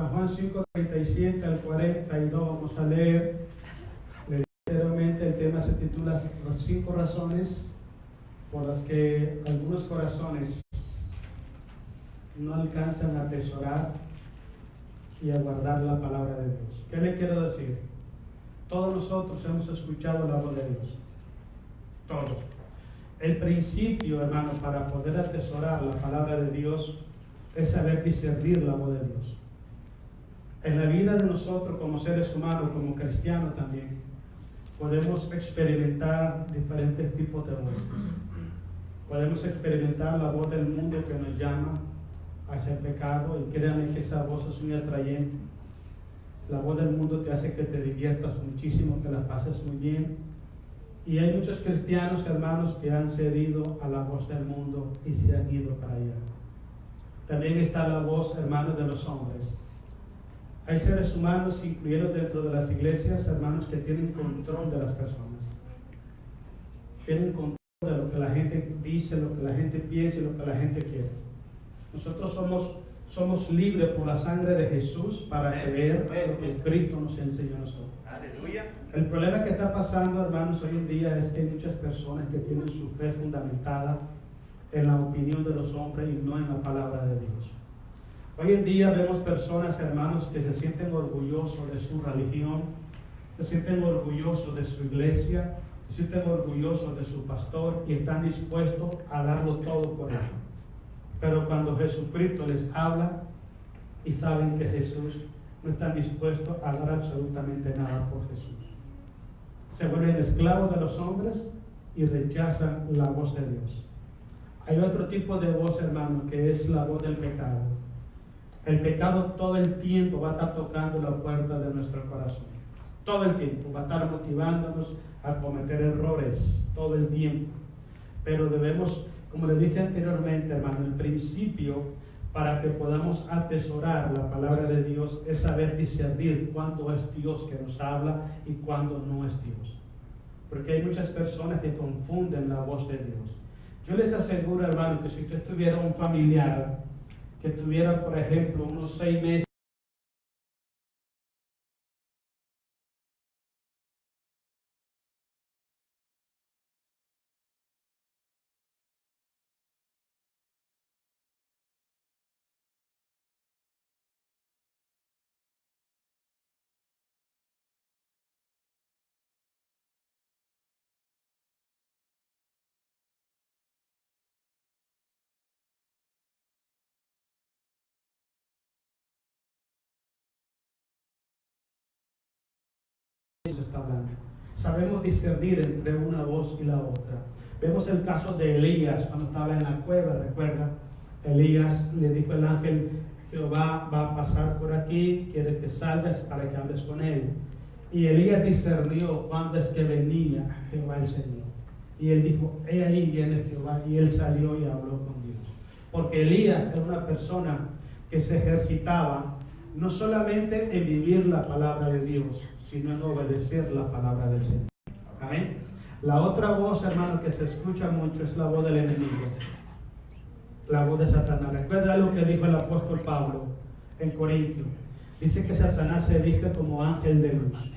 San Juan 5:37 al 42 vamos a leer. Literalmente el tema se titula Las 5 razones por las que algunos corazones no alcanzan a atesorar y a guardar la palabra de Dios. ¿Qué le quiero decir? Todos nosotros hemos escuchado la voz de Dios. Todos. El principio, hermano, para poder atesorar la palabra de Dios es saber discernir la voz de Dios. En la vida de nosotros como seres humanos, como cristianos también, podemos experimentar diferentes tipos de voces. Podemos experimentar la voz del mundo que nos llama hacia el pecado, y créanme que esa voz es muy atrayente. La voz del mundo te hace que te diviertas muchísimo, que la pases muy bien. Y hay muchos cristianos, hermanos, que han cedido a la voz del mundo y se han ido para allá. También está la voz, hermanos, de los hombres. Hay seres humanos, incluidos dentro de las iglesias, hermanos, que tienen control de las personas. Tienen control de lo que la gente dice, lo que la gente piensa y lo que la gente quiere. Nosotros somos libres por la sangre de Jesús para creer lo que Cristo nos enseñó a nosotros. Aleluya. El problema que está pasando, hermanos, hoy en día es que hay muchas personas que tienen su fe fundamentada en la opinión de los hombres y no en la palabra de Dios. Hoy en día vemos personas, hermanos, que se sienten orgullosos de su religión, se sienten orgullosos de su iglesia, se sienten orgullosos de su pastor y están dispuestos a darlo todo por él. Pero cuando Jesucristo les habla y saben que Jesús, no están dispuestos a dar absolutamente nada por Jesús. Se vuelven esclavos de los hombres y rechazan la voz de Dios. Hay otro tipo de voz, hermano, que es la voz del pecado. El pecado todo el tiempo va a estar tocando la puerta de nuestro corazón. Todo el tiempo va a estar motivándonos a cometer errores, todo el tiempo. Pero debemos, como le dije anteriormente, hermano, el principio para que podamos atesorar la palabra de Dios es saber discernir cuándo es Dios que nos habla y cuándo no es Dios. Porque hay muchas personas que confunden la voz de Dios. Yo les aseguro, hermano, que si usted tuviera un familiar que tuviera, por ejemplo, unos 6 meses, está hablando. Sabemos discernir entre una voz y la otra. Vemos el caso de Elías cuando estaba en la cueva, recuerda. Elías le dijo al ángel: Jehová va a pasar por aquí, quiere que salgas para que hables con él. Y Elías discernió cuándo es que venía Jehová el Señor. Y él dijo: he ahí viene Jehová. Y él salió y habló con Dios. Porque Elías era una persona que se ejercitaba no solamente en vivir la palabra de Dios, sino en obedecer la palabra del Señor. Amén. La otra voz, hermano, que se escucha mucho es la voz del enemigo, la voz de Satanás. Recuerda lo que dijo el apóstol Pablo en Corintios. Dice que Satanás se viste como ángel de luz.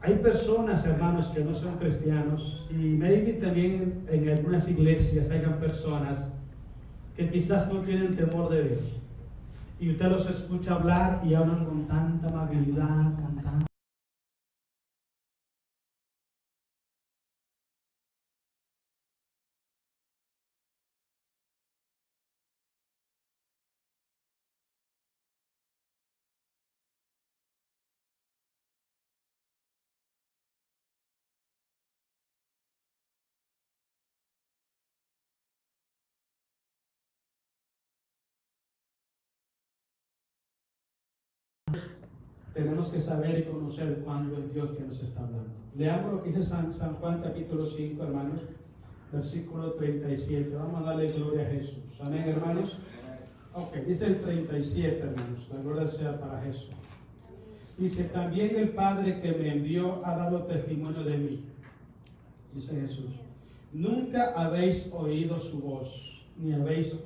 Hay personas, hermanos, que no son cristianos, y maybe también en algunas iglesias hayan personas que quizás no tienen temor de Dios. Y usted los escucha hablar y hablan con tanta amabilidad, con tanta... Tenemos que saber y conocer cuándo es Dios que nos está hablando. Leamos lo que dice San Juan capítulo 5, hermanos, versículo 37. Vamos a darle gloria a Jesús. Amén, hermanos. Ok, dice el 37, hermanos. La gloria sea para Jesús. Dice: también el Padre que me envió ha dado testimonio de mí. Dice Jesús: nunca habéis oído su voz, ni habéis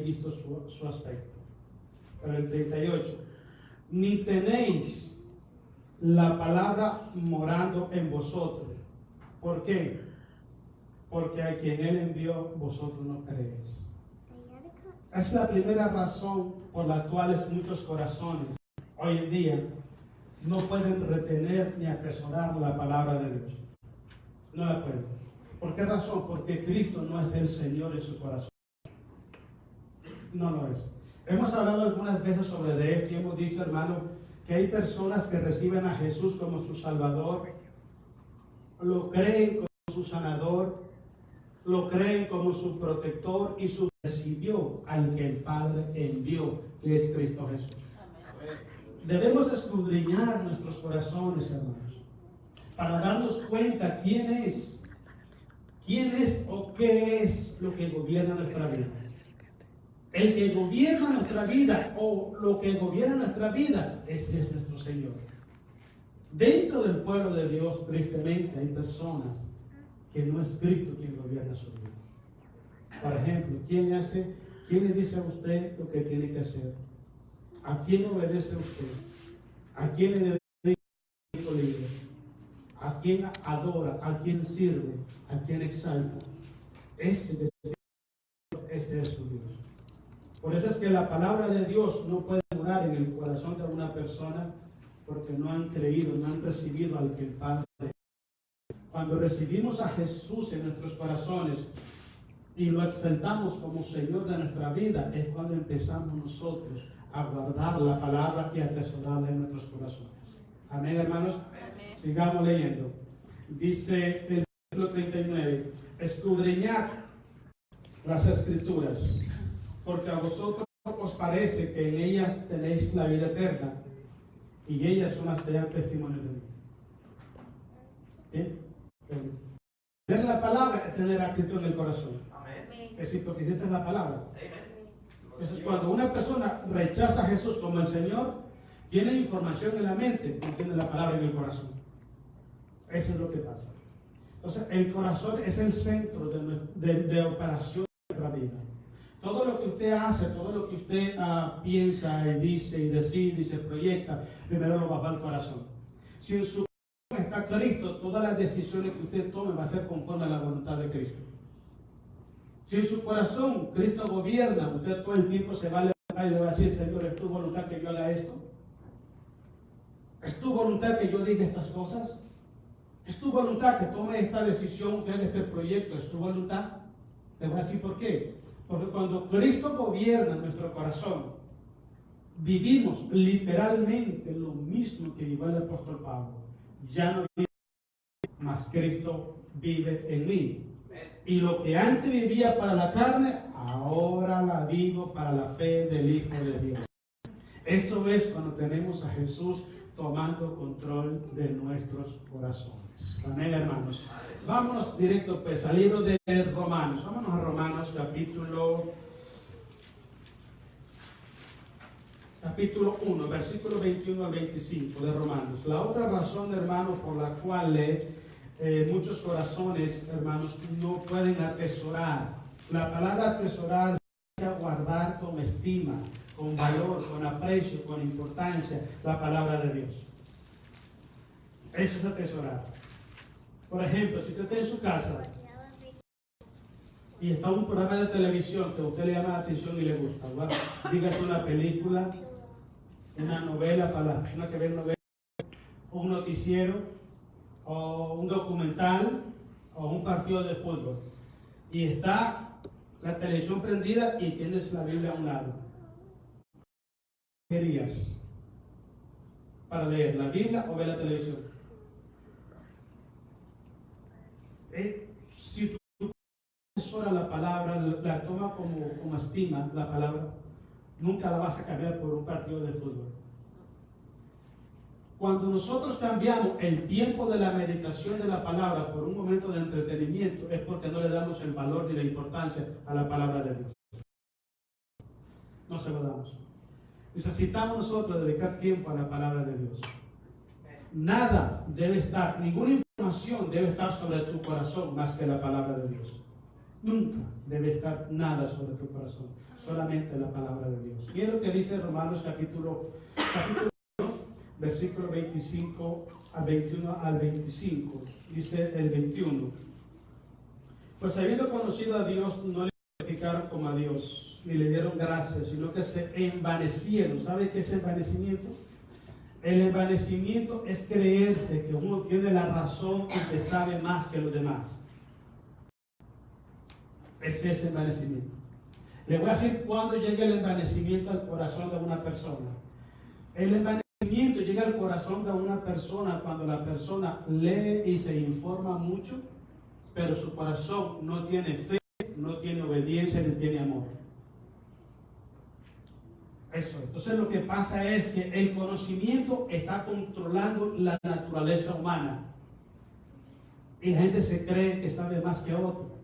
visto su aspecto. en el 38. Ni tenéis la palabra morando en vosotros. ¿Por qué? Porque a quien Él envió, vosotros no creéis. Es la primera razón por la cual muchos corazones hoy en día no pueden retener ni atesorar la palabra de Dios. No la pueden. ¿Por qué razón? Porque Cristo no es el Señor en su corazón. No lo es. Hemos hablado algunas veces sobre esto y hemos dicho, hermano, que hay personas que reciben a Jesús como su Salvador, lo creen como su sanador, lo creen como su protector y su recibió al que el Padre envió, que es Cristo Jesús. Debemos escudriñar nuestros corazones, hermanos, para darnos cuenta quién es o qué es lo que gobierna nuestra vida. El que gobierna nuestra vida o lo que gobierna nuestra vida, ese es nuestro Señor. Dentro del pueblo de Dios, tristemente, hay personas que no es Cristo quien gobierna su vida. Por ejemplo, ¿quién le dice a usted lo que tiene que hacer? ¿A quién obedece usted? ¿A quién le dedica el tiempo libre? ¿A quién adora? ¿A quién sirve? ¿A quién exalta? Ese es su Dios. Por eso es que la palabra de Dios no puede morar en el corazón de una persona porque no han creído, no han recibido al que el Padre. Cuando recibimos a Jesús en nuestros corazones y lo exaltamos como Señor de nuestra vida, es cuando empezamos nosotros a guardar la palabra y a atesorarla en nuestros corazones. Amén, hermanos. Amén. Sigamos leyendo. Dice el versículo 39, escudriñad las Escrituras, porque a vosotros os parece que en ellas tenéis la vida eterna, y ellas son las que dan testimonio de mí. ¿Sí? Tener la palabra es tener a Cristo en el corazón. Amén. Es decir, porque Cristo es la palabra. Amén. Entonces, cuando una persona rechaza a Jesús como el Señor, tiene información en la mente, no tiene la palabra en el corazón. Eso es lo que pasa. Entonces, el corazón es el centro de operación de nuestra vida. Todo lo que usted hace, todo lo que usted piensa y dice y decide y se proyecta, primero lo va al corazón. Si en su corazón está Cristo, todas las decisiones que usted tome va a ser conforme a la voluntad de Cristo. Si en su corazón Cristo gobierna, usted todo el tiempo se va a levantar y le va a decir, Señor, ¿es tu voluntad que yo haga esto? ¿Es tu voluntad que yo diga estas cosas? ¿Es tu voluntad que tome esta decisión, que haga este proyecto? ¿Es tu voluntad? Le voy a decir por qué. Porque cuando Cristo gobierna nuestro corazón, vivimos literalmente lo mismo que vivió el apóstol Pablo. Ya no vive, mas Cristo vive en mí. Y lo que antes vivía para la carne, ahora la vivo para la fe del Hijo de Dios. Eso es cuando tenemos a Jesús tomando control de nuestros corazones. Amén, hermanos. Vámonos directo pues al libro de Romanos. Vámonos a Romanos capítulo 1, versículo 21 al 25 de Romanos. La otra razón, hermanos, por la cual muchos corazones, hermanos, no pueden atesorar. La palabra atesorar significa guardar con estima, con valor, con aprecio, con importancia, la palabra de Dios. Eso es atesorar. Por ejemplo, si usted está en su casa y está un programa de televisión que a usted le llama la atención y le gusta, ¿verdad? Dígase una película, una novela para las personas que ven novelas, o un noticiero, o un documental, o un partido de fútbol. Y está la televisión prendida y tienes la Biblia a un lado. ¿Qué harías para leer la Biblia o ver la televisión? Si tú atesora la palabra, la toma como estima la palabra, nunca la vas a cambiar por un partido de fútbol. Cuando nosotros cambiamos el tiempo de la meditación de la palabra por un momento de entretenimiento, es porque no le damos el valor ni la importancia a la palabra de Dios. No se lo damos. Necesitamos nosotros dedicar tiempo a la palabra de Dios. Ninguna información debe estar sobre tu corazón más que la palabra de Dios. Nunca debe estar nada sobre tu corazón, solamente la palabra de Dios. Y es lo que dice Romanos capítulo 1, versículo 25 al 21 al 25. Dice el 21. Pues habiendo conocido a Dios, no le glorificaron como a Dios, ni le dieron gracias, sino que se envanecieron. ¿Sabe qué es envanecimiento? El envanecimiento es creerse que uno tiene la razón y que sabe más que los demás. Ese es el envanecimiento. Le voy a decir cuándo llega el envanecimiento al corazón de una persona. El envanecimiento llega al corazón de una persona cuando la persona lee y se informa mucho, pero su corazón no tiene fe, no tiene obediencia, ni tiene amor. Eso. Entonces lo que pasa es que el conocimiento está controlando la naturaleza humana. Y la gente se cree que sabe más que otro.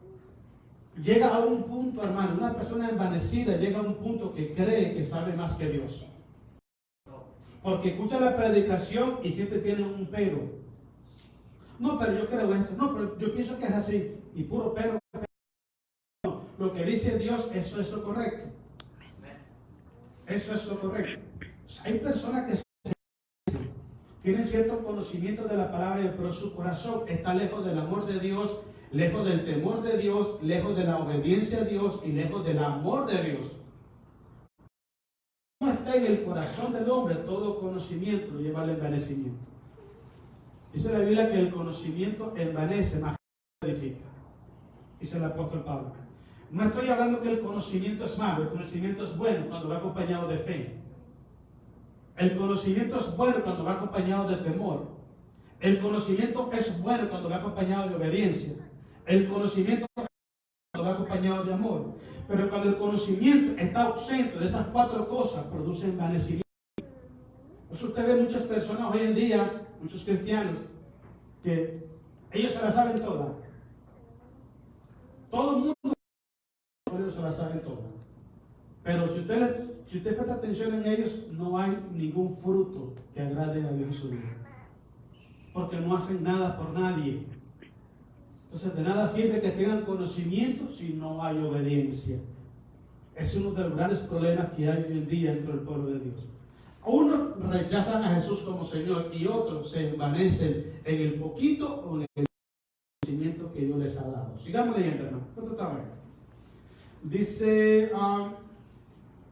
Llega a un punto, hermano, una persona envanecida llega a un punto que cree que sabe más que Dios. Porque escucha la predicación y siempre tiene un pero. No, pero yo creo esto. No, pero yo pienso que es así. Y puro pero. No, lo que dice Dios, eso es lo correcto. Eso es lo correcto. Hay personas que tienen cierto conocimiento de la palabra, pero su corazón está lejos del amor de Dios, lejos del temor de Dios, lejos de la obediencia a Dios y lejos del amor de Dios. No está en el corazón del hombre, todo conocimiento lleva al envanecimiento. Dice la Biblia que el conocimiento envanece, más que edifica. Dice el apóstol Pablo. No estoy hablando que el conocimiento es malo, el conocimiento es bueno cuando va acompañado de fe. El conocimiento es bueno cuando va acompañado de temor. El conocimiento es bueno cuando va acompañado de obediencia. El conocimiento es bueno cuando va acompañado de amor. Pero cuando el conocimiento está ausente de esas cuatro cosas, produce envanecimiento. Por eso usted ve muchas personas hoy en día, muchos cristianos, que ellos se la saben todas. Todo el mundo se la saben todas. Pero si usted presta atención en ellos, no hay ningún fruto que agrade a Dios en su vida. Porque no hacen nada por nadie. Entonces de nada sirve que tengan conocimiento si no hay obediencia. Es uno de los grandes problemas que hay hoy en día dentro del pueblo de Dios. Unos rechazan a Jesús como Señor y otros se envanecen en el poquito o en el conocimiento que Dios les ha dado. Sigamos leyendo, hermano. ¿Cuánto está bueno? Dice,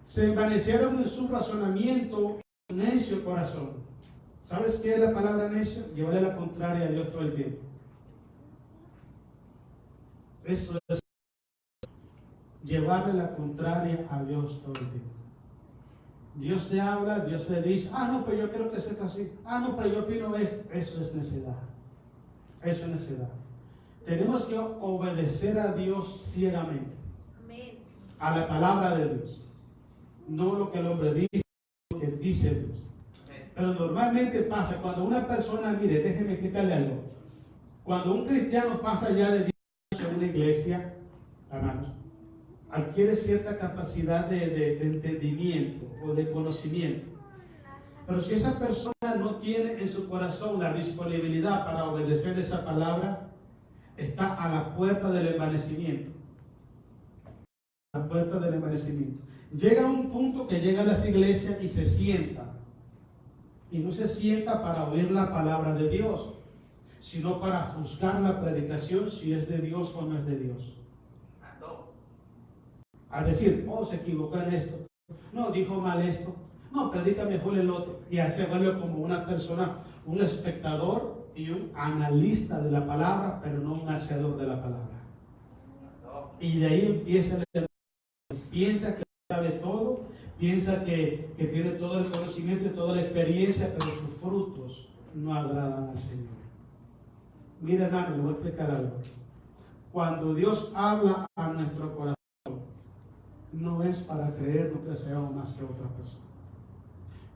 se envanecieron en su razonamiento, necio corazón. ¿Sabes qué es la palabra necio? Llevarle la contraria a Dios todo el tiempo. Eso es llevarle la contraria a Dios todo el tiempo. Dios te habla, Dios te dice, no, pero yo quiero que sea así. No, pero yo opino esto. Eso es necedad. Eso es necedad. Tenemos que obedecer a Dios ciegamente. Amén. A la palabra de Dios. No lo que el hombre dice, lo que dice Dios. Pero normalmente pasa cuando una persona, mire, déjeme explicarle algo. Cuando un cristiano pasa ya de 10 años en una iglesia, hermanos, adquiere cierta capacidad de entendimiento o de conocimiento. Pero si esa persona no tiene en su corazón la disponibilidad para obedecer esa palabra, está a la puerta del envanecimiento. A la puerta del envanecimiento. Llega a un punto que llega a las iglesias y se sienta. Y no se sienta para oír la palabra de Dios, sino para juzgar la predicación si es de Dios o no es de Dios. A decir, se equivocó en esto. No, dijo mal esto. No, predica mejor el otro. Y así vuelve como una persona, un espectador y un analista de la palabra, pero no un hacedor de la palabra. Y de ahí empieza el... Piensa que sabe todo, piensa que tiene todo el conocimiento y toda la experiencia, pero sus frutos no agradan al Señor. Mira, hermano, le voy a explicar algo. Cuando Dios habla a nuestro corazón, no es para creernos que seamos más que otra persona.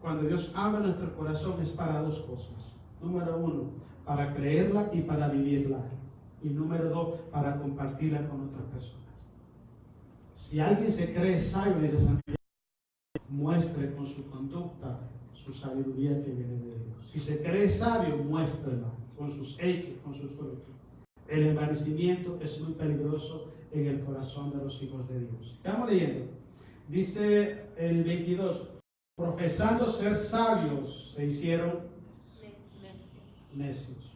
Cuando Dios habla a nuestro corazón es para dos cosas. Número uno, para creerla y para vivirla. Y número dos, para compartirla con otras personas. Si alguien se cree sabio, dice Santiago, muestre con su conducta su sabiduría que viene de Dios. Si se cree sabio, muéstrela con sus hechos, con sus frutos. El envanecimiento es muy peligroso en el corazón de los hijos de Dios. Estamos leyendo. Dice el 22, profesando ser sabios, se hicieron necios.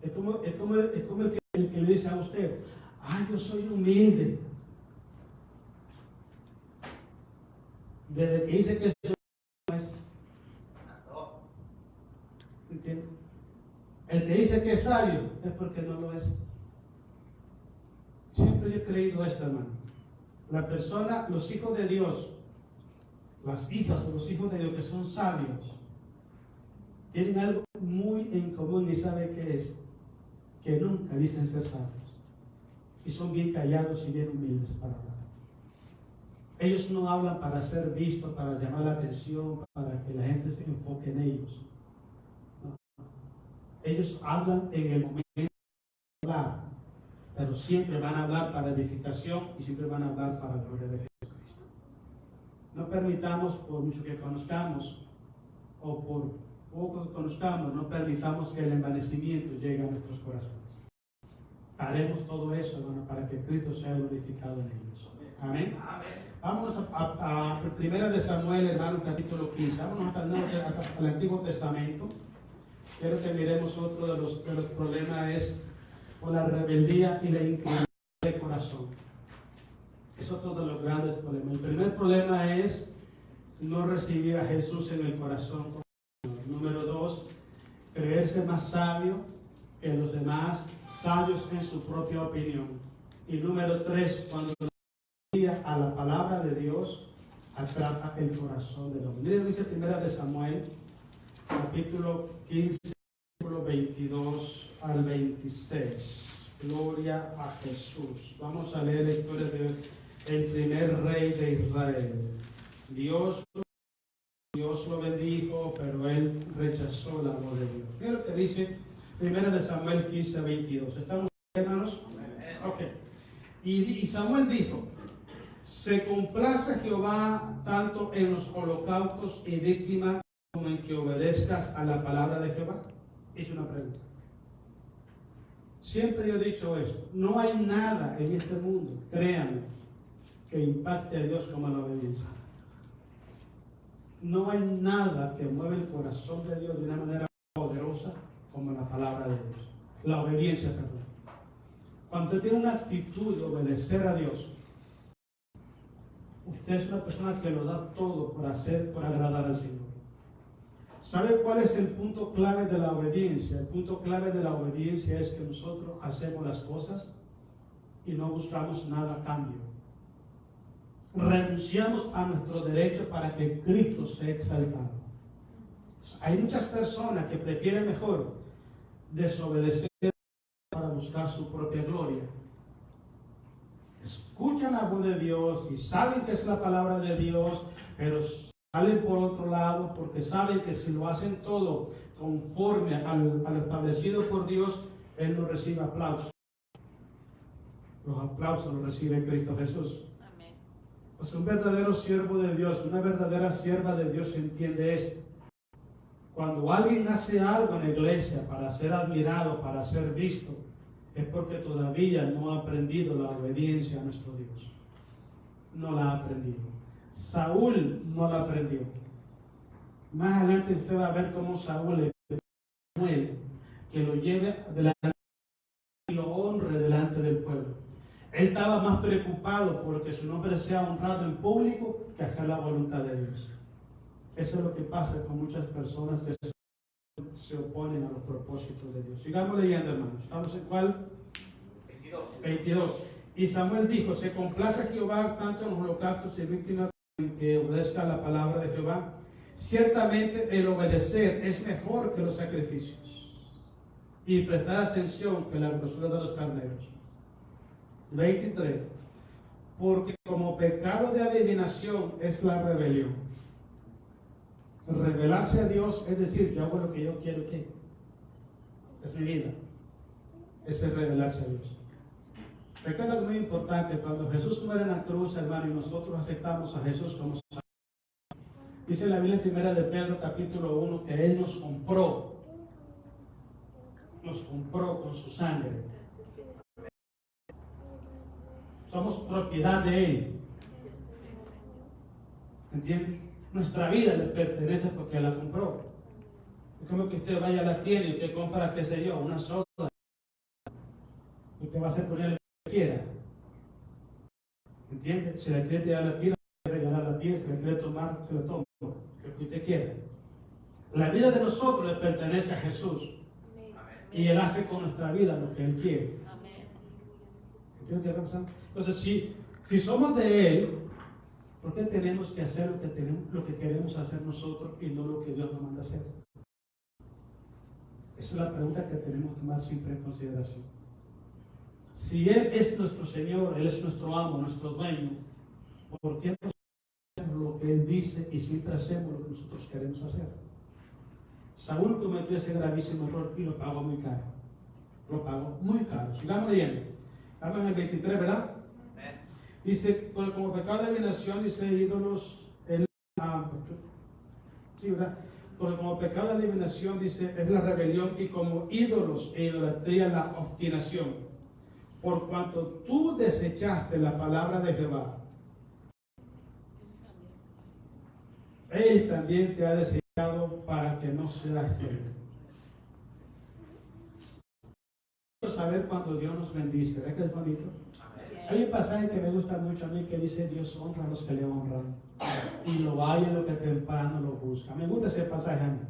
Es como el que le dice a usted, yo soy humilde. Desde que dice que no es. ¿Entiendes? El que dice que es sabio es porque no lo es. Siempre yo he creído esto, hermano. La persona, los hijos de Dios, las hijas o los hijos de Dios que son sabios, tienen algo muy en común y sabe qué es, que nunca dicen ser sabios. Y son bien callados y bien humildes para hablar. Ellos no hablan para ser vistos, para llamar la atención, para que la gente se enfoque en ellos. No. Ellos hablan en el momento de hablar, pero siempre van a hablar para edificación y siempre van a hablar para la gloria de Jesucristo. No permitamos, por mucho que conozcamos, o por poco que conozcamos, no permitamos que el envanecimiento llegue a nuestros corazones. Haremos todo eso, hermano, para que Cristo sea glorificado en ellos. Amén. Vámonos a 1 de Samuel, hermano, capítulo 15. Vámonos hasta el Antiguo Testamento. Quiero que miremos otro de los problemas, es por la rebeldía y la inclinación del corazón. Es otro de los grandes problemas. El primer problema es no recibir a Jesús en el corazón. Número 2, creerse más sabio que los demás, sabios en su propia opinión. Y número 3, cuando a la palabra de Dios atrapa el corazón del hombre. Miren, dice 1 de Samuel, capítulo 15, versículo 22 al 26. Gloria a Jesús. Vamos a leer la historia del primer rey de Israel. Dios lo bendijo, pero él rechazó la voz de Dios. Miren lo que dice 1 de Samuel 15, 22. ¿Estamos, hermanos? Ok. Y Samuel dijo: ¿se complace Jehová tanto en los holocaustos y víctimas como en que obedezcas a la palabra de Jehová? Es una pregunta. Siempre yo he dicho esto: no hay nada en este mundo, créanme, que impacte a Dios como la obediencia. No hay nada que mueva el corazón de Dios de una manera poderosa como la palabra de Dios. La obediencia, perdón. Cuando usted tiene una actitud de obedecer a Dios, usted es una persona que lo da todo por agradar al Señor. ¿Sabe cuál es el punto clave de la obediencia? El punto clave de la obediencia es que nosotros hacemos las cosas y no buscamos nada a cambio. Renunciamos a nuestro derecho para que Cristo sea exaltado. Hay muchas personas que prefieren mejor desobedecer para buscar su propia gloria. Escuchan la voz de Dios y saben que es la palabra de Dios, pero salen por otro lado porque saben que si lo hacen todo conforme al establecido por Dios, Él no recibe aplausos. Los aplausos los recibe Cristo Jesús. Amén. Pues un verdadero siervo de Dios, una verdadera sierva de Dios entiende esto. Cuando alguien hace algo en la iglesia para ser admirado, para ser visto, es porque todavía no ha aprendido la obediencia a nuestro Dios. No la ha aprendido. Saúl no la aprendió. Más adelante usted va a ver cómo Saúl le pide a Samuel que lo lleve delante y lo honre delante del pueblo. Él estaba más preocupado porque su nombre sea honrado en público que hacer la voluntad de Dios. Eso es lo que pasa con muchas personas que se oponen a los propósitos de Dios. Sigamos leyendo, hermanos. ¿Estamos en cuál? 22. Y Samuel dijo: ¿se complace Jehová tanto en los holocaustos y víctimas en que obedezca la palabra de Jehová? Ciertamente el obedecer es mejor que los sacrificios, y prestar atención que la grosura de los carneros. 23. Porque como pecado de adivinación es la rebelión. Revelarse a Dios es decir, yo hago lo que yo quiero que es mi vida. Ese es revelarse a Dios. Recuerda que es muy importante, cuando Jesús muere en la cruz, hermano, y nosotros aceptamos a Jesús como Salvador. Dice en la Biblia en 1 de Pedro capítulo 1 que Él nos compró con su sangre. Somos propiedad de Él. ¿Entiende? Nuestra vida le pertenece porque la compró. Es como que usted vaya a la tienda y usted compra, qué sé yo, una soda. Usted va a hacer con él lo que quiera. ¿Entiende? Si le quiere tirar a la tienda, le regalar a la tienda. Si le quiere tomar, se la toma. Lo que usted quiera. La vida de nosotros le pertenece a Jesús. Y Él hace con nuestra vida lo que Él quiere. ¿Entiende qué está pasando? Entonces, si somos de Él, ¿por qué tenemos que hacer lo que queremos hacer nosotros y no lo que Dios nos manda hacer? Esa es la pregunta que tenemos que tomar siempre en consideración. Si Él es nuestro Señor, Él es nuestro amo, nuestro dueño, ¿por qué no hacemos lo que Él dice y siempre hacemos lo que nosotros queremos hacer? Saúl cometió ese gravísimo error y lo pagó muy caro. Lo pagó muy caro. Sigamos leyendo. Estamos en el 23, ¿verdad? Dice, porque como pecado de adivinación, dice ídolos, sí, ¿verdad? Porque como pecado de adivinación, dice, es la rebelión, y como ídolos e idolatría la obstinación. Por cuanto tú desechaste la palabra de Jehová, Él también te ha desechado para que no seas fiel. Quiero saber cuando Dios nos bendice, ¿verdad que es bonito? Hay un pasaje que me gusta mucho a mí que dice: Dios honra a los que le honran y lo hay en lo que temprano lo busca. Me gusta ese pasaje a mí,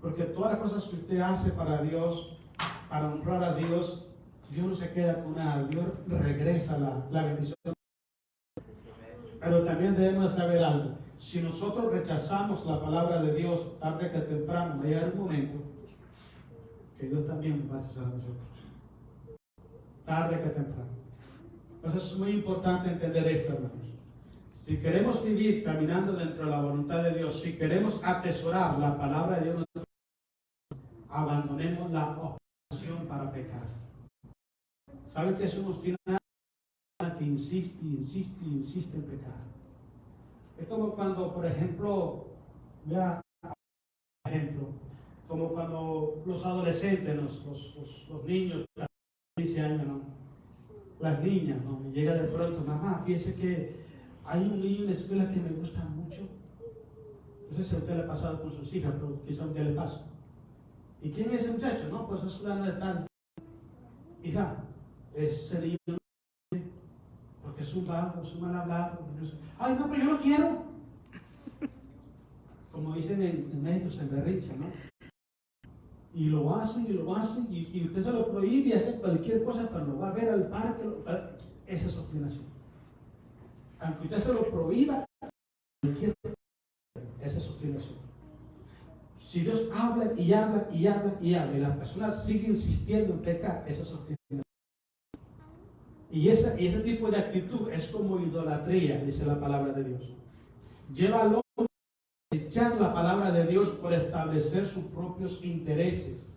porque todas las cosas que usted hace para Dios, para honrar a Dios, Dios no se queda con nada. Dios regresa la bendición. Pero también debemos saber algo: si nosotros rechazamos la palabra de Dios, tarde que temprano va a llegar un momento que Dios también va a rechazar a nosotros. Tarde que temprano. Entonces es muy importante entender esto, hermanos. Si queremos vivir caminando dentro de la voluntad de Dios, si queremos atesorar la palabra de Dios, abandonemos la obstinación para pecar. ¿Sabe qué es una obstinación? Que insiste en pecar. Es como cuando, por ejemplo, como cuando los adolescentes, los niños, 15 años, ¿no? Las niñas, ¿no? Me llega de pronto: mamá, fíjese que hay un niño en la escuela que me gusta mucho. No sé si a usted le ha pasado con sus hijas, pero quizá a usted le pasa. ¿Y quién es ese muchacho? No, pues es fulano de tal. Hija, ese niño, porque es un vago, es un mal hablado. Ay, no, pero yo lo quiero. Como dicen en México, se berrincha, ¿no? Y lo hacen, y usted se lo prohíbe y hace cualquier cosa, pero lo va a ver al parque. Esa es obstinación. Aunque usted se lo prohíba, esa es obstinación. Si Dios habla y la persona sigue insistiendo en pecar, esa es obstinación. Y ese tipo de actitud es como idolatría, dice la palabra de Dios. Lleva al hombre a desechar la palabra de Dios por establecer sus propios intereses.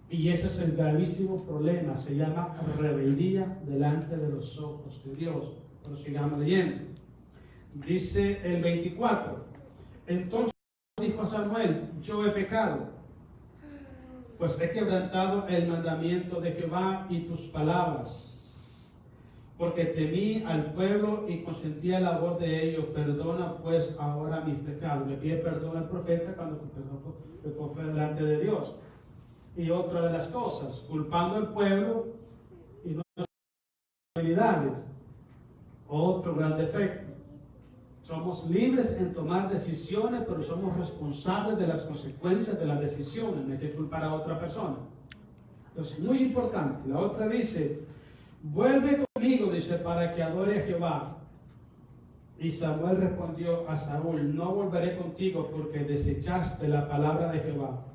Y ese es el gravísimo problema. Se llama rebeldía delante de los ojos de Dios. Pero sigamos leyendo. Dice el 24. Entonces dijo a Samuel: yo he pecado, pues he quebrantado el mandamiento de Jehová y tus palabras, porque temí al pueblo y consentí a la voz de ellos. Perdona pues ahora mis pecados. Le pide perdón al profeta cuando fue delante de Dios. Y otra de las cosas, culpando al pueblo y no las responsabilidades. Otro gran defecto. Somos libres en tomar decisiones, pero somos responsables de las consecuencias de las decisiones. No hay que culpar a otra persona. Entonces, muy importante. La otra dice: vuelve conmigo, dice, para que adore a Jehová. Y Samuel respondió a Saúl: no volveré contigo, porque desechaste la palabra de Jehová.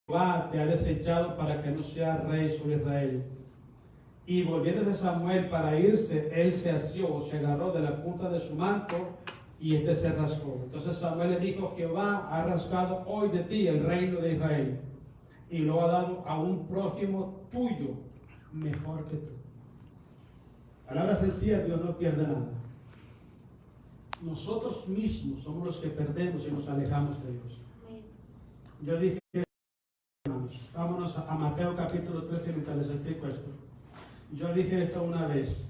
Jehová te ha desechado para que no seas rey sobre Israel. Y volviéndose Samuel para irse, él se asió o se agarró de la punta de su manto y se rasgó. Entonces Samuel le dijo: Jehová ha rasgado hoy de ti el reino de Israel y lo ha dado a un prójimo tuyo mejor que tú. Palabra sencilla: Dios no pierde nada. Nosotros mismos somos los que perdemos y nos alejamos de Dios. Yo dije: vámonos a Mateo capítulo 13 mientras les explico esto. Yo dije esto una vez,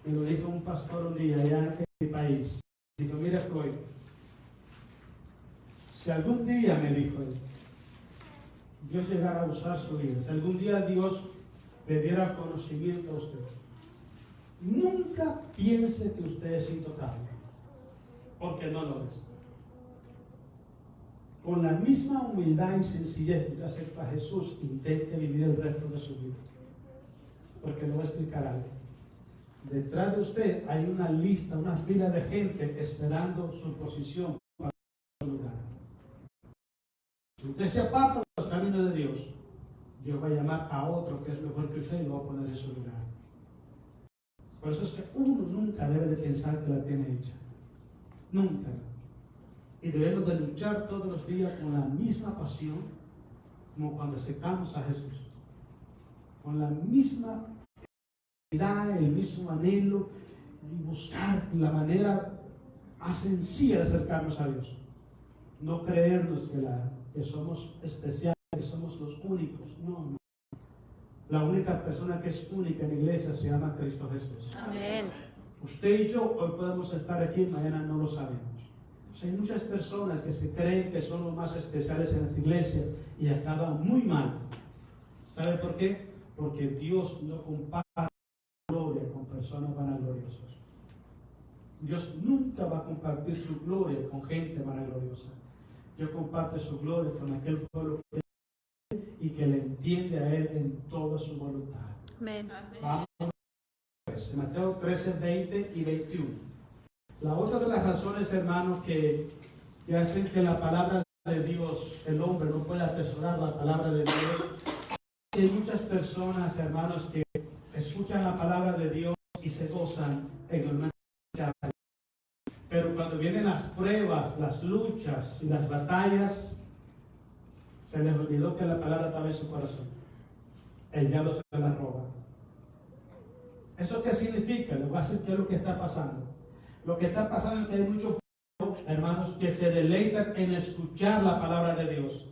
me lo dijo un pastor un día allá en mi país. Dijo, mire Floyd, si algún día, me dijo él, Dios llegara a usar su vida, si algún día Dios le diera conocimiento a usted, nunca piense que usted es intocable, porque no lo es. Con la misma humildad y sencillez que usted acepta a Jesús, intente vivir el resto de su vida, porque le voy a explicar algo. Detrás de usted hay una lista, una fila de gente esperando su posición para su lugar. Si usted se aparta de los caminos de Dios, Dios va a llamar a otro que es mejor que usted y lo va a poner en su lugar. Por eso es que uno nunca debe de pensar que la tiene hecha. Nunca. Y debemos de luchar todos los días con la misma pasión como cuando aceptamos a Jesús. Con la misma necesidad, el mismo anhelo y buscar la manera más sencilla de acercarnos a Dios. No creernos que somos especiales, que somos los únicos. No. La única persona que es única en la iglesia se llama Cristo Jesús. Amén. Usted y yo hoy podemos estar aquí, mañana no lo sabemos. Hay muchas personas que se creen que son los más especiales en las iglesias y acaban muy mal. ¿Sabe por qué? Porque Dios no comparte gloria con personas vanagloriosas. Dios nunca va a compartir su gloria con gente vanagloriosa. Dios comparte su gloria con aquel pueblo que y que le entiende a Él en toda su voluntad. Amén. Vamos a Mateo 13, 20 y 21. La otra de las razones, hermanos, que hacen que la palabra de Dios, el hombre no pueda atesorar la palabra de Dios, hay muchas personas, hermanos, que escuchan la palabra de Dios y se gozan en el momento de escucharla. Pero cuando vienen las pruebas, las luchas y las batallas, se les olvidó que la palabra estaba en su corazón. El diablo se la roba. ¿Eso qué significa? Les voy a decir qué es lo que está pasando. Lo que está pasando es que hay muchos hermanos que se deleitan en escuchar la palabra de Dios,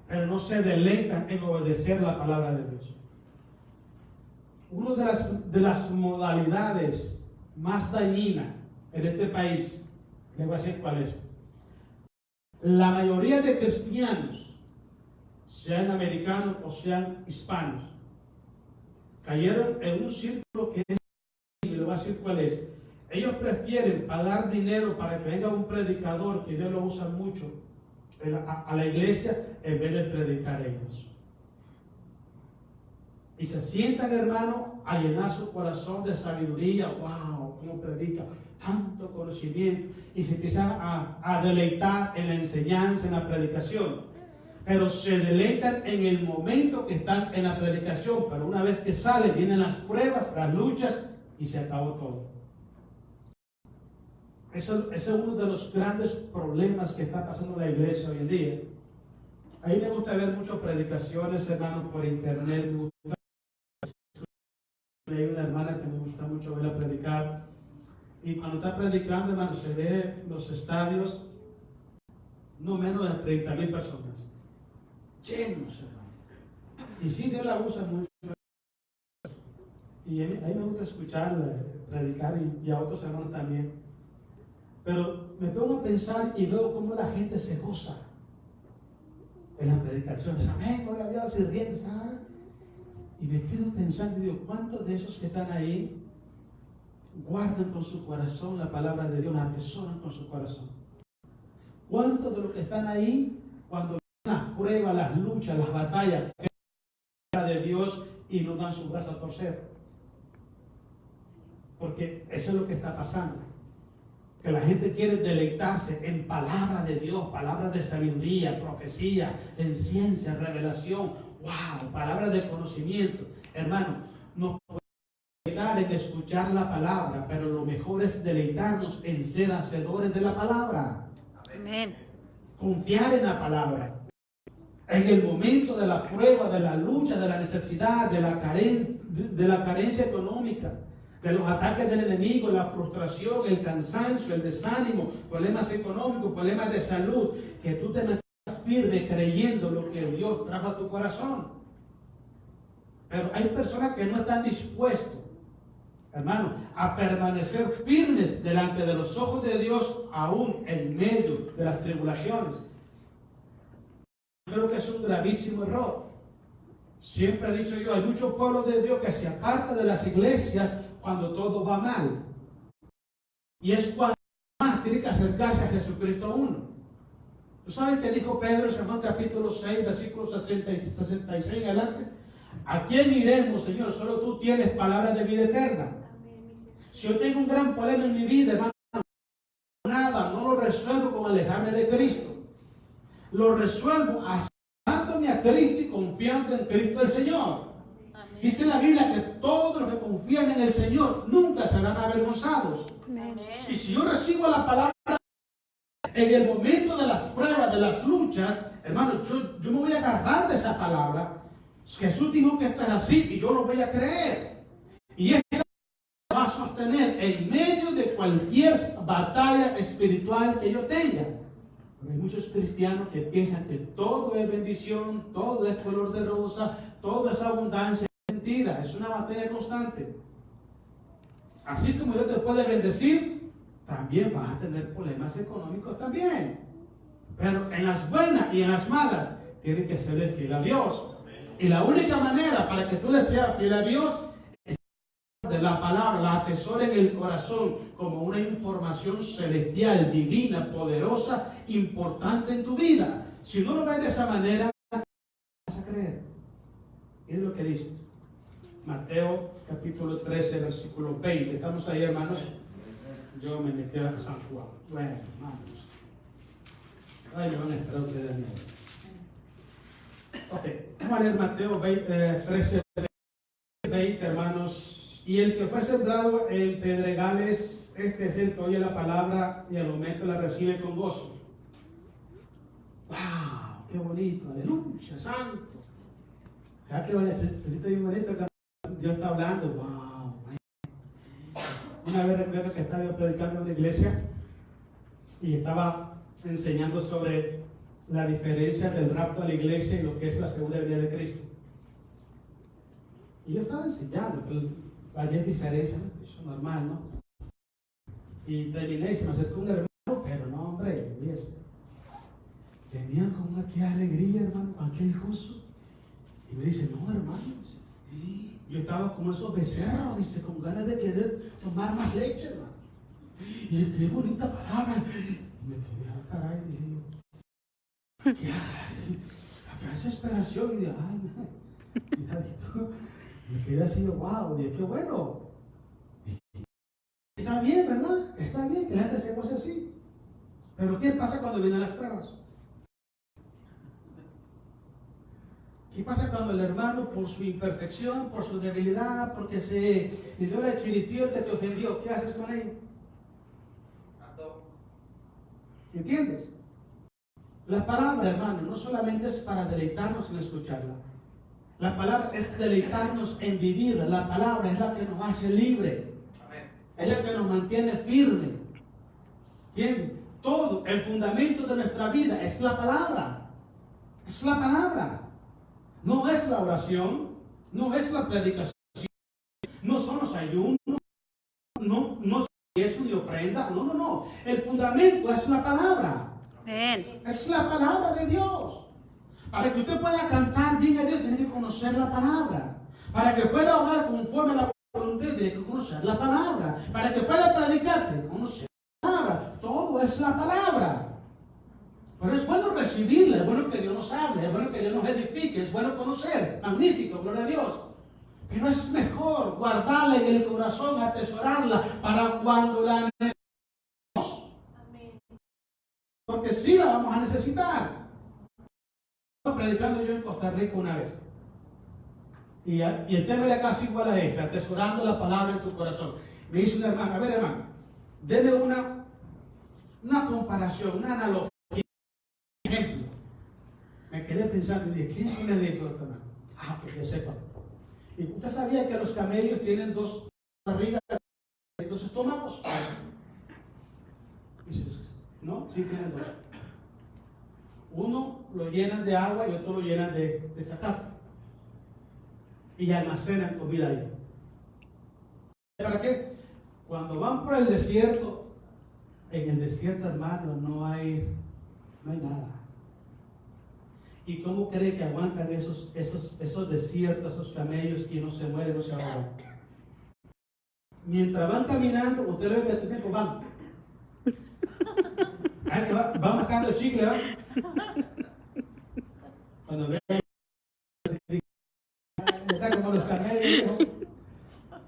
pero no se deleitan en obedecer la palabra de Dios. Una de las modalidades más dañinas en este país, les voy a decir cuál es. La mayoría de cristianos, sean americanos o sean hispanos, cayeron en un círculo que es, y les voy a decir cuál es. Ellos prefieren pagar dinero para que venga un predicador, que ellos lo usan mucho, a la iglesia, en vez de predicar ellos. Y se sientan, hermano, a llenar su corazón de sabiduría. ¡Wow! ¿Cómo predica? Tanto conocimiento. Y se empiezan a deleitar en la enseñanza, en la predicación. Pero se deleitan en el momento que están en la predicación. Pero una vez que salen, vienen las pruebas, las luchas, y se acabó todo. Ese es uno de los grandes problemas que está pasando en la iglesia hoy en día. A mí me gusta ver muchas predicaciones, hermanos, por internet. Hay una hermana que me gusta mucho verla predicar. Y cuando está predicando, hermano, se ve los estadios, no menos de 30,000 personas. Llenos, hermano. Y sí, Dios la usa mucho. Y a mí me gusta escucharla predicar y a otros hermanos también. Pero me pongo a pensar y veo cómo la gente se goza en las predicaciones. Amén, gloria a Dios, y riendo. Y me quedo pensando y digo, ¿cuántos de esos que están ahí guardan con su corazón la palabra de Dios, la atesoran con su corazón? ¿Cuántos de los que están ahí, cuando vienen las pruebas, las luchas, las batallas, la de Dios y no dan su brazo a torcer? Porque eso es lo que está pasando. Que la gente quiere deleitarse en palabras de Dios, palabras de sabiduría, profecía, en ciencia, revelación, wow, palabras de conocimiento. Hermano, nos podemos deleitar en escuchar la palabra, pero lo mejor es deleitarnos en ser hacedores de la palabra. Amén. Confiar en la palabra. En el momento de la prueba, de la lucha, de la necesidad, de la carencia económica, de los ataques del enemigo, la frustración, el cansancio, el desánimo, problemas económicos, problemas de salud, que tú te mantengas firme creyendo lo que Dios trajo a tu corazón. Pero hay personas que no están dispuestos, hermano, a permanecer firmes delante de los ojos de Dios, aún en medio de las tribulaciones. Creo que es un gravísimo error. Siempre he dicho yo, hay muchos pueblos de Dios que se apartan de las iglesias cuando todo va mal. Y es cuando más tiene que acercarse a Jesucristo uno. ¿Tú sabes qué dijo Pedro en Juan capítulo 6, versículos 66 en adelante? ¿A quién iremos, Señor? Solo tú tienes palabras de vida eterna. Si yo tengo un gran problema en mi vida, hermano, nada, no lo resuelvo con alejarme de Cristo. Lo resuelvo acercándome a Cristo y confiando en Cristo el Señor. Amén. Dice la Biblia que todos los que confían en el Señor nunca serán avergonzados. Amén. Y si yo recibo la palabra en el momento de las pruebas, de las luchas, hermano, yo me voy a agarrar de esa palabra. Jesús dijo que esto es así y yo lo voy a creer. Y esa va a sostener en medio de cualquier batalla espiritual que yo tenga. Pero hay muchos cristianos que piensan que todo es bendición, todo es color de rosa, todo es abundancia. Es mentira, es una batalla constante. Así como Dios te puede bendecir, también vas a tener problemas económicos también. Pero en las buenas y en las malas, tienes que ser fiel a Dios. Y la única manera para que tú le seas fiel a Dios es de la palabra, la atesora en el corazón como una información celestial, divina, poderosa, importante en tu vida. Si no lo ves de esa manera, vas a creer. Miren lo que dice Mateo capítulo 13, versículo 20. Estamos ahí, hermanos. Yo me metí a San Juan. Bueno, hermanos. Ay, me van a esperar ustedes de nuevo. Ok, vamos a leer Mateo 13, 20, hermanos. Y el que fue sembrado en pedregales, este es el que oye la palabra y al momento la recibe con gozo. ¡Wow! ¡Qué bonito! ¡Aleluya! ¡Santo! ¿Ya que se siente bien bonito que Dios está hablando? ¡Wow! Una vez recuerdo que estaba yo predicando en una iglesia y estaba enseñando sobre la diferencia del rapto a la iglesia y lo que es la segunda venida de Cristo. Y yo estaba enseñando, hay 10 diferencias, ¿no? Eso es normal, ¿no? Y terminé y se me acercó un hermano, pero no, hombre, tenían como aquí alegría, hermano, aquel gozo. Y me dice, no, hermanos, yo estaba como esos becerros, dice, con ganas de querer tomar más leche, hermano. Y yo, qué bonita palabra. Y me quedé, caray, dije yo. Acá es esperación y de me quedé así, wow, dije, qué bueno. Está bien, ¿verdad? Está bien que la gente se pase así. Pero ¿qué pasa cuando vienen las pruebas? ¿Qué pasa cuando el hermano, por su imperfección, por su debilidad, porque le dio la chiripió, te ofendió? ¿Qué haces con él? ¿Entiendes? La palabra, hermano, no solamente es para deleitarnos en escucharla. La palabra es deleitarnos en vivirla. La palabra es la que nos hace libre. Amén. Es la que nos mantiene firme. ¿Entienden? Todo, el fundamento de nuestra vida es la palabra. Es la palabra. No es la oración, no es la predicación, no son los ayunos, no es una ofrenda. No. El fundamento es la palabra. Bien. Es la palabra de Dios. Para que usted pueda cantar bien a Dios, tiene que conocer la palabra. Para que pueda orar conforme a la voluntad, tiene que conocer la palabra. Para que pueda predicar, tiene que conocer la palabra. Todo es la palabra. Pero es bueno recibirla, es bueno que Dios nos hable, es bueno que Dios nos edifique, es bueno conocer. Magnífico, gloria a Dios. Pero es mejor guardarla en el corazón, atesorarla para cuando la necesitemos. Porque sí la vamos a necesitar. Estaba predicando yo en Costa Rica una vez. Y el tema era casi igual a este, atesorando la palabra en tu corazón. Me dice una hermana, a ver hermano, denle una comparación, una analogía, un ejemplo. Me quedé pensando y dije, ¿qué le dijo esta hermana? Que sepa. Y usted sabía que los camellos tienen 2 barrigas y 2 estómagos. Dices, ¿no? Sí, tienen 2. Uno lo llenan de agua y otro lo llenan de zacate. y almacenan comida ahí. ¿Para qué? Cuando van por el desierto, en el desierto, hermano, no hay nada. ¿Y cómo cree que aguantan esos desiertos, esos camellos, y no se mueren, no se ahogan? Mientras van caminando, usted ve que a tu tiempo van. Que va marcando el chicle, ¿va? Cuando ve, está como los camellos.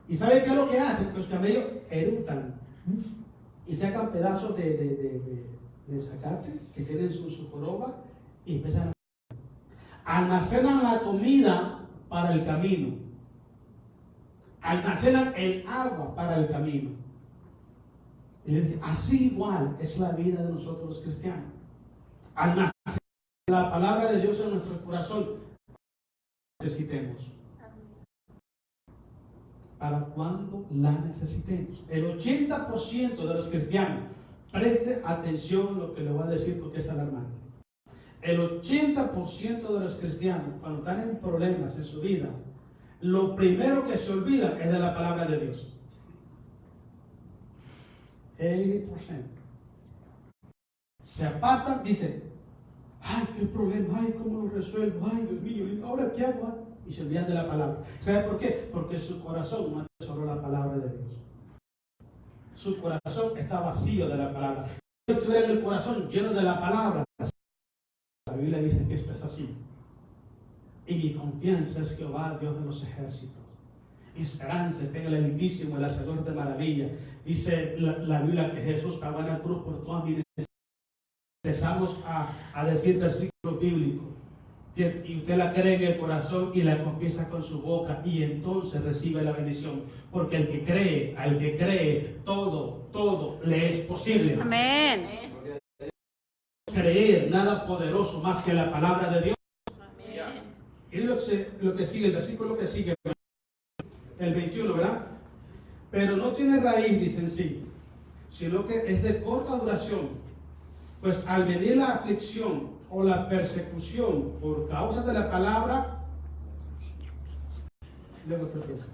¿Y sabe qué es lo que hacen? Los camellos eructan y sacan pedazos de zacate que tienen su joroba y empiezan a almacenan la comida para el camino, almacenan el agua para el camino. Y les dije, así igual es la vida de nosotros los cristianos. Almacenar la palabra de Dios en nuestro corazón, necesitemos. Para cuando la necesitemos. El 80% de los cristianos, preste atención a lo que le voy a decir porque es alarmante. El 80% de los cristianos, cuando están en problemas en su vida, lo primero que se olvidan es de la palabra de Dios. 80%. Se apartan, dicen, ay, qué problema, ay, cómo lo resuelvo, ay, Dios mío, ahora qué hago. Y se olvidan de la palabra. ¿Sabe por qué? Porque su corazón no atesoró la palabra de Dios. Su corazón está vacío de la palabra. Si estuviera en el corazón lleno de la palabra, la Biblia dice que esto es así. Y mi confianza es Jehová, Dios de los ejércitos. Mi esperanza está en el Altísimo, el Hacedor de maravillas. Dice la Biblia que Jesús pagó en la cruz por todas mis necesidades. Empezamos a decir versículos bíblicos. Y usted la cree en el corazón y la confiesa con su boca, y entonces recibe la bendición. Porque al que cree, todo le es posible. Amén. Creer nada poderoso más que la palabra de Dios. Amén. Y lo que sigue, el versículo que sigue, el 21, ¿verdad? Pero no tiene raíz, dice en sí, sino que es de corta duración. Pues al venir la aflicción o la persecución por causa de la palabra, luego tropieza.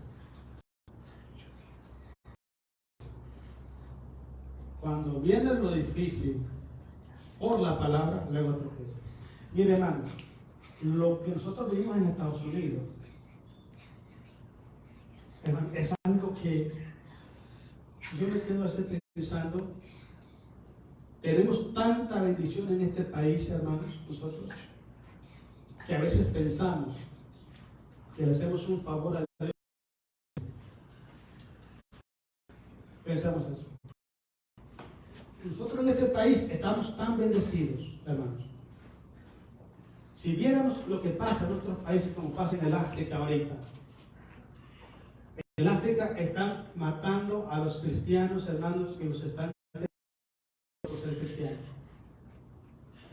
Cuando viene lo difícil por la palabra, luego tropieza. Mire, hermano, lo que nosotros vivimos en Estados Unidos, hermano, es algo que yo me quedo así pensando. Tenemos tanta bendición en este país, hermanos, nosotros, que a veces pensamos que le hacemos un favor a Dios. Pensamos eso. Nosotros en este país estamos tan bendecidos, hermanos. Si viéramos lo que pasa en nuestros países, como pasa en el África ahorita. En el África están matando a los cristianos, hermanos, que los están por ser cristianos.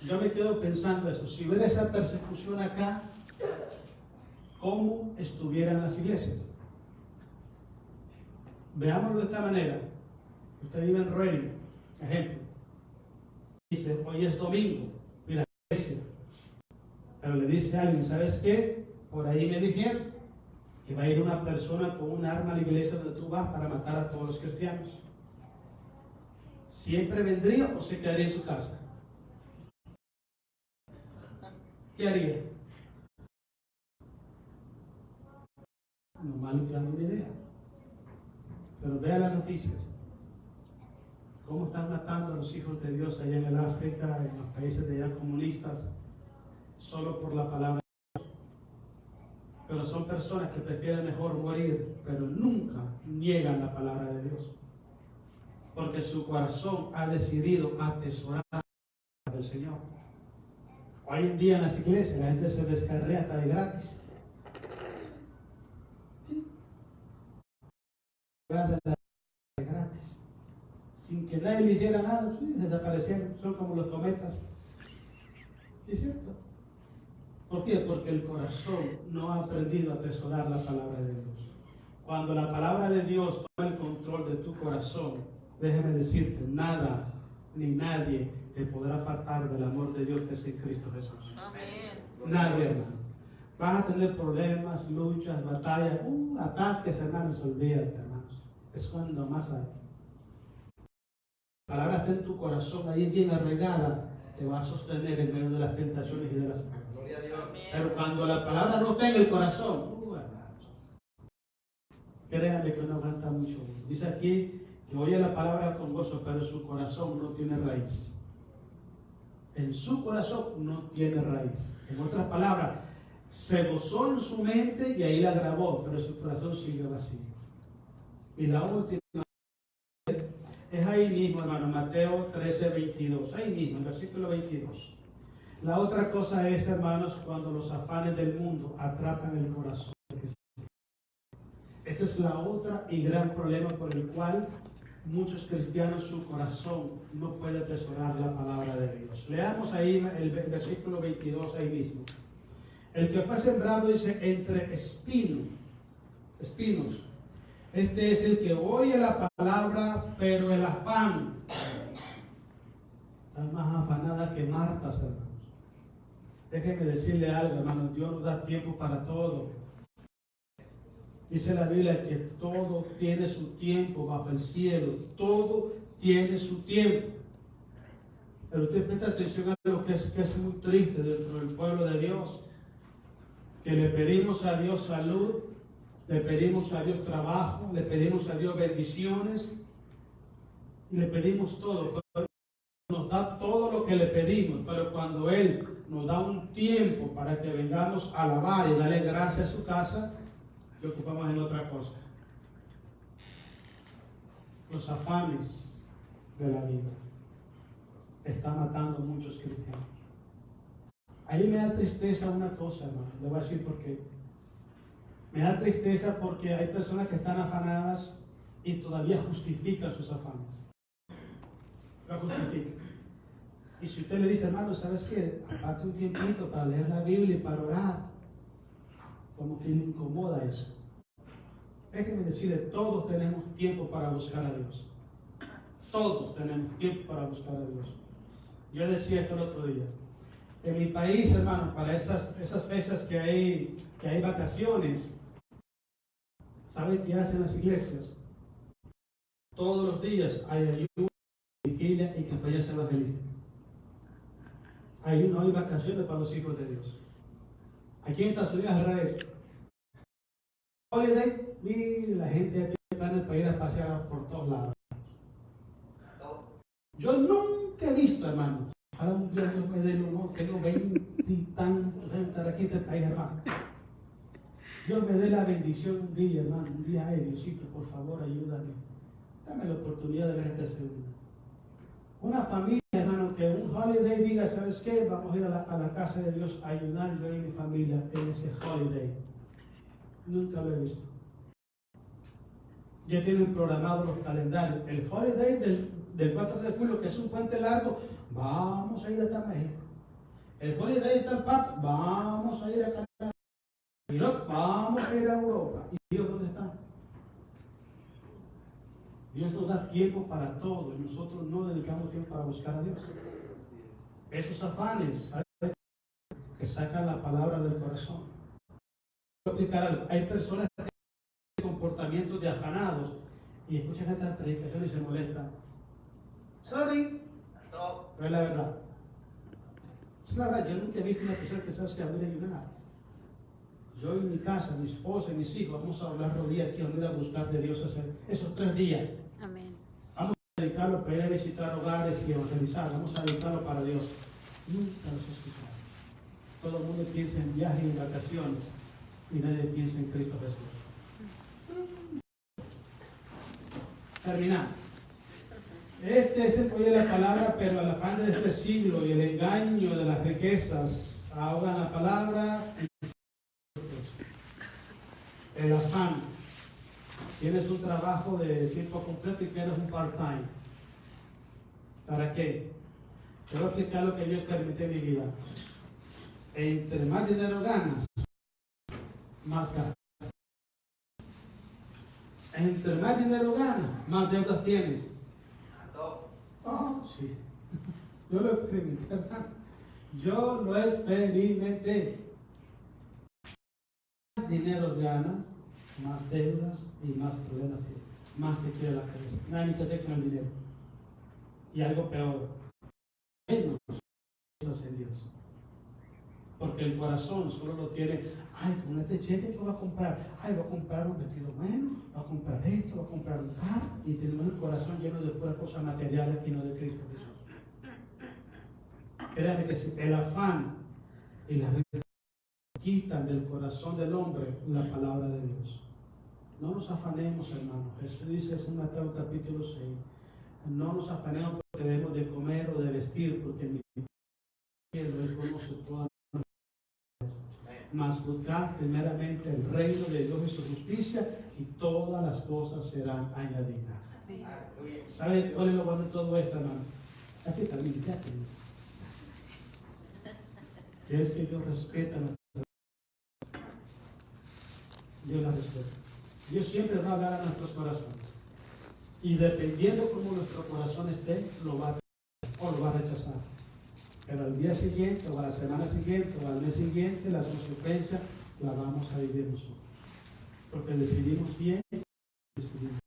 Yo me quedo pensando eso. Si hubiera esa persecución acá, ¿cómo estuvieran las iglesias? Veámoslo de esta manera. Usted vive en Reino, ejemplo. Dice, hoy es domingo, mira, iglesia. Pero le dice a alguien, ¿sabes qué? Por ahí me dijeron que va a ir una persona con un arma a la iglesia donde tú vas para matar a todos los cristianos. ¿Siempre vendría o se quedaría en su casa? ¿Qué haría? Nomás le estoy dando una idea. Pero vea las noticias. Cómo están matando a los hijos de Dios allá en el África, en los países de allá comunistas, solo por la palabra de Dios. Pero son personas que prefieren mejor morir, pero nunca niegan la palabra de Dios. Porque su corazón ha decidido atesorar del Señor. Hoy en día en las iglesias la gente se descarrea hasta de gratis. Sí. De gratis. Sin que nadie le hiciera nada, sí, desaparecieron. Son como los cometas. Sí, es cierto. ¿Por qué? Porque el corazón no ha aprendido a atesorar la palabra de Dios. Cuando la palabra de Dios toma el control de tu corazón, déjeme decirte, nada ni nadie te podrá apartar del amor de Dios que es en Cristo Jesús. Amén. Nadie, hermano. Van a tener problemas, luchas, batallas, ataques, hermanos, olvídate, hermanos. Es cuando más hay. La palabra está en tu corazón, ahí bien arraigada, te va a sostener en medio de las tentaciones y de las pruebas. Gloria a Dios. Pero cuando la palabra no está en el corazón, hermanos, créanme que no aguanta mucho. Dice aquí que oye la palabra con gozo, pero su corazón no tiene raíz. En su corazón no tiene raíz. En otras palabras, se gozó en su mente y ahí la grabó, pero su corazón sigue vacío. Y la última es ahí mismo, hermano, Mateo 13, 22. Ahí mismo, el versículo 22. La otra cosa es, hermanos, cuando los afanes del mundo atrapan el corazón de Jesús. Esa es la otra y gran problema por el cual muchos cristianos, su corazón no puede atesorar la palabra de Dios. Leamos ahí el versículo 22, ahí mismo. El que fue sembrado, dice, entre espinos. Este es el que oye la palabra, pero el afán está más afanada que Marta, hermanos. Déjenme decirle algo, hermanos. Dios nos da tiempo para todo. Dice la Biblia que todo tiene su tiempo bajo el cielo. Todo tiene su tiempo. Pero usted presta atención a lo que es muy triste dentro del pueblo de Dios. Que le pedimos a Dios salud, le pedimos a Dios trabajo, le pedimos a Dios bendiciones, y le pedimos todo. Nos da todo lo que le pedimos, pero cuando Él nos da un tiempo para que vengamos a alabar y darle gracias a su casa, le ocupamos en otra cosa. Los afanes de la vida están matando a muchos cristianos. Ahí me da tristeza una cosa, hermano. Le voy a decir por qué. Me da tristeza porque hay personas que están afanadas y todavía justifican sus afanes. Lo justifican. Y si usted le dice, hermano, ¿sabes qué? Aparte un tiempito para leer la Biblia y para orar, como que le incomoda eso. Déjenme decirle, todos tenemos tiempo para buscar a Dios. Todos tenemos tiempo para buscar a Dios. Yo decía esto el otro día. En mi país, hermano, para esas fechas que hay vacaciones, ¿sabe qué hacen las iglesias? Todos los días hay ayuno, vigilia y campañas evangelísticas. Hay vacaciones para los hijos de Dios. Aquí en Estados Unidos al revés. Holiday, mire, la gente ya tiene planes para ir a pasear por todos lados. Yo nunca he visto, hermano. Ojalá un día Dios me dé el honor, tengo 20 y tantos años de estar aquí en este país, hermano. Dios me dé la bendición un día, hermano. Un día, ay, Diosito, por favor, ayúdame. Dame la oportunidad de ver esta segunda. Una familia, hermano, que un holiday diga, ¿sabes qué? Vamos a ir a la casa de Dios a ayudar yo y mi familia en ese holiday. Nunca lo he visto. Ya tienen programados los calendarios. El holiday del 4 de julio, que es un puente largo, vamos a ir hasta México. El holiday de tal parte, vamos a ir a Canadá. Y luego, vamos a ir a Europa. ¿Y Dios dónde está? Dios nos da tiempo para todo y nosotros no dedicamos tiempo para buscar a Dios. Esos afanes, ¿sabes? Que sacan la palabra del corazón. Voy a explicar algo. Hay personas que tienen comportamientos de afanados y escuchan esta predicación y se molestan. Sorry, pero es la verdad. Es la verdad. Yo nunca he visto una persona que sabe que va a ayunar. Yo en mi casa, mi esposa y mis hijos vamos a hablar los días aquí, vamos a ir a buscar de Dios esos 3 días. Amén. Vamos a dedicarlo para ir a visitar hogares y evangelizar. Vamos a dedicarlo para Dios. Nunca los he escuchado. Todo el mundo piensa en viajes y en vacaciones y nadie piensa en Cristo Jesús. Terminar. Este es el oye la palabra, pero el afán de este siglo y el engaño de las riquezas ahogan la palabra. El afán. Tienes un trabajo de tiempo completo y quieres un part-time. ¿Para qué? Te voy a explicar lo que yo experimenté en mi vida. Entre más dinero ganas, más gastas. Entre más dinero ganas, más deudas tienes. Oh, sí. Yo lo experimenté, hermano. Yo lo experimenté. dinero ganas, más deudas y más problemas tienes. Más te quiere la cabeza. Nada ni que hacer con el dinero. Y algo peor, menos cosas en Dios. Porque el corazón solo lo quiere, ay, con este cheque que voy a comprar, ay, voy a comprar un vestido bueno, voy a comprar esto, voy a comprar un carro, y tenemos el corazón lleno de puras cosas materiales y no de Cristo Jesús. Créanme que si el afán y la riqueza quitan del corazón del hombre la palabra de Dios. No nos afanemos, hermanos. Jesús dice en Mateo capítulo 6, no nos afanemos porque debemos de comer o de vestir, porque mi cielo Él conoce todas las cosas. Mas buscad primeramente el reino de Dios y su justicia, y todas las cosas serán añadidas. ¿Sabe cuál es lo bueno de todo esto, hermano? Aquí también, ya que es que Dios respeta nuestra vida. Dios la respeta. Dios siempre va a hablar a nuestros corazones. Y dependiendo cómo nuestro corazón esté, lo va a o lo va a rechazar. Pero al día siguiente, o a la semana siguiente, o al mes siguiente, las consecuencias las vamos a vivir nosotros. Porque decidimos bien, decidimos.